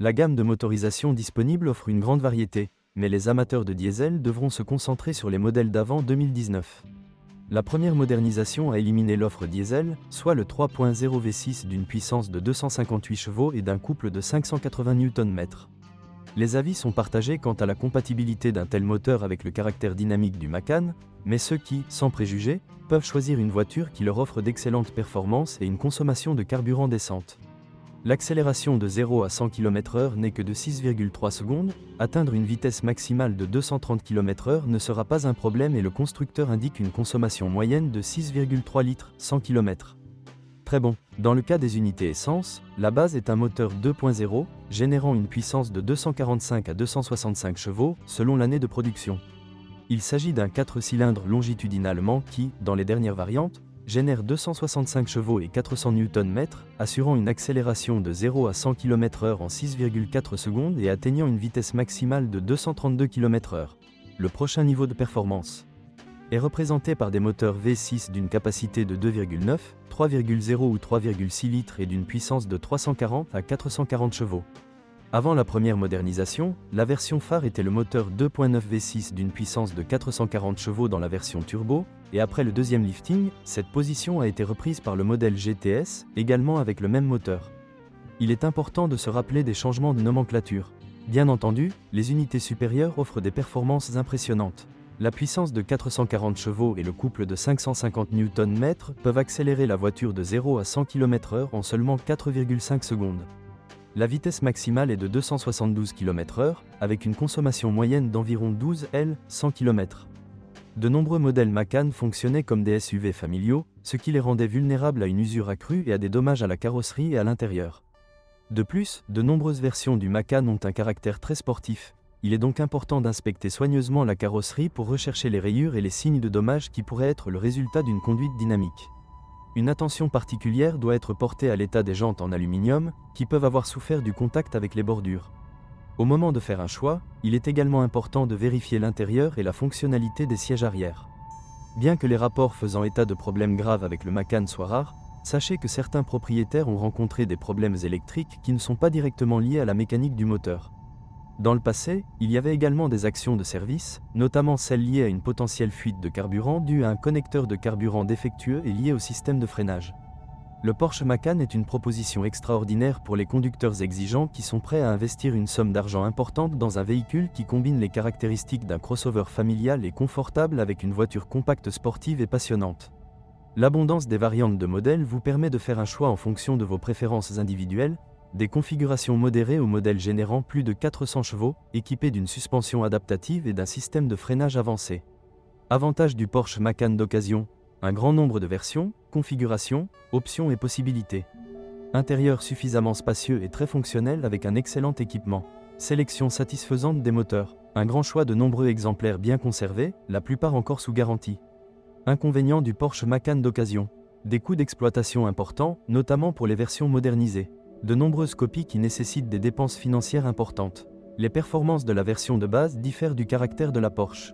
La gamme de motorisation disponible offre une grande variété, mais les amateurs de diesel devront se concentrer sur les modèles d'avant 2019. La première modernisation a éliminé l'offre diesel, soit le 3.0 V6 d'une puissance de 258 chevaux et d'un couple de 580 Nm. Les avis sont partagés quant à la compatibilité d'un tel moteur avec le caractère dynamique du Macan, mais ceux qui, sans préjugés, peuvent choisir une voiture qui leur offre d'excellentes performances et une consommation de carburant décente. L'accélération de 0 à 100 km/h n'est que de 6,3 secondes, atteindre une vitesse maximale de 230 km/h ne sera pas un problème et le constructeur indique une consommation moyenne de 6,3 litres 100 km. Très bon. Dans le cas des unités essence, la base est un moteur 2.0, générant une puissance de 245 à 265 chevaux selon l'année de production. Il s'agit d'un 4 cylindres longitudinalement qui, dans les dernières variantes, génère 265 chevaux et 400 Nm, assurant une accélération de 0 à 100 km/h en 6,4 secondes et atteignant une vitesse maximale de 232 km/h. Le prochain niveau de performance est représenté par des moteurs V6 d'une capacité de 2,9, 3,0 ou 3,6 litres et d'une puissance de 340 à 440 chevaux. Avant la première modernisation, la version phare était le moteur 2.9 V6 d'une puissance de 440 chevaux dans la version turbo, et après le deuxième lifting, cette position a été reprise par le modèle GTS, également avec le même moteur. Il est important de se rappeler des changements de nomenclature. Bien entendu, les unités supérieures offrent des performances impressionnantes. La puissance de 440 chevaux et le couple de 550 Nm peuvent accélérer la voiture de 0 à 100 km/h en seulement 4,5 secondes. La vitesse maximale est de 272 km/h, avec une consommation moyenne d'environ 12 L 100 km. De nombreux modèles Macan fonctionnaient comme des SUV familiaux, ce qui les rendait vulnérables à une usure accrue et à des dommages à la carrosserie et à l'intérieur. De plus, de nombreuses versions du Macan ont un caractère très sportif. Il est donc important d'inspecter soigneusement la carrosserie pour rechercher les rayures et les signes de dommages qui pourraient être le résultat d'une conduite dynamique. Une attention particulière doit être portée à l'état des jantes en aluminium, qui peuvent avoir souffert du contact avec les bordures. Au moment de faire un choix, il est également important de vérifier l'intérieur et la fonctionnalité des sièges arrière. Bien que les rapports faisant état de problèmes graves avec le Macan soient rares, sachez que certains propriétaires ont rencontré des problèmes électriques qui ne sont pas directement liés à la mécanique du moteur. Dans le passé, il y avait également des actions de service, notamment celles liées à une potentielle fuite de carburant due à un connecteur de carburant défectueux et lié au système de freinage. Le Porsche Macan est une proposition extraordinaire pour les conducteurs exigeants qui sont prêts à investir une somme d'argent importante dans un véhicule qui combine les caractéristiques d'un crossover familial et confortable avec une voiture compacte sportive et passionnante. L'abondance des variantes de modèles vous permet de faire un choix en fonction de vos préférences individuelles, des configurations modérées au modèle générant plus de 400 chevaux, équipées d'une suspension adaptative et d'un système de freinage avancé. Avantage du Porsche Macan d'occasion, un grand nombre de versions, configurations, options et possibilités. Intérieur suffisamment spacieux et très fonctionnel avec un excellent équipement. Sélection satisfaisante des moteurs, un grand choix de nombreux exemplaires bien conservés, la plupart encore sous garantie. Inconvénients du Porsche Macan d'occasion. Des coûts d'exploitation importants, notamment pour les versions modernisées. De nombreuses copies qui nécessitent des dépenses financières importantes. Les performances de la version de base diffèrent du caractère de la Porsche.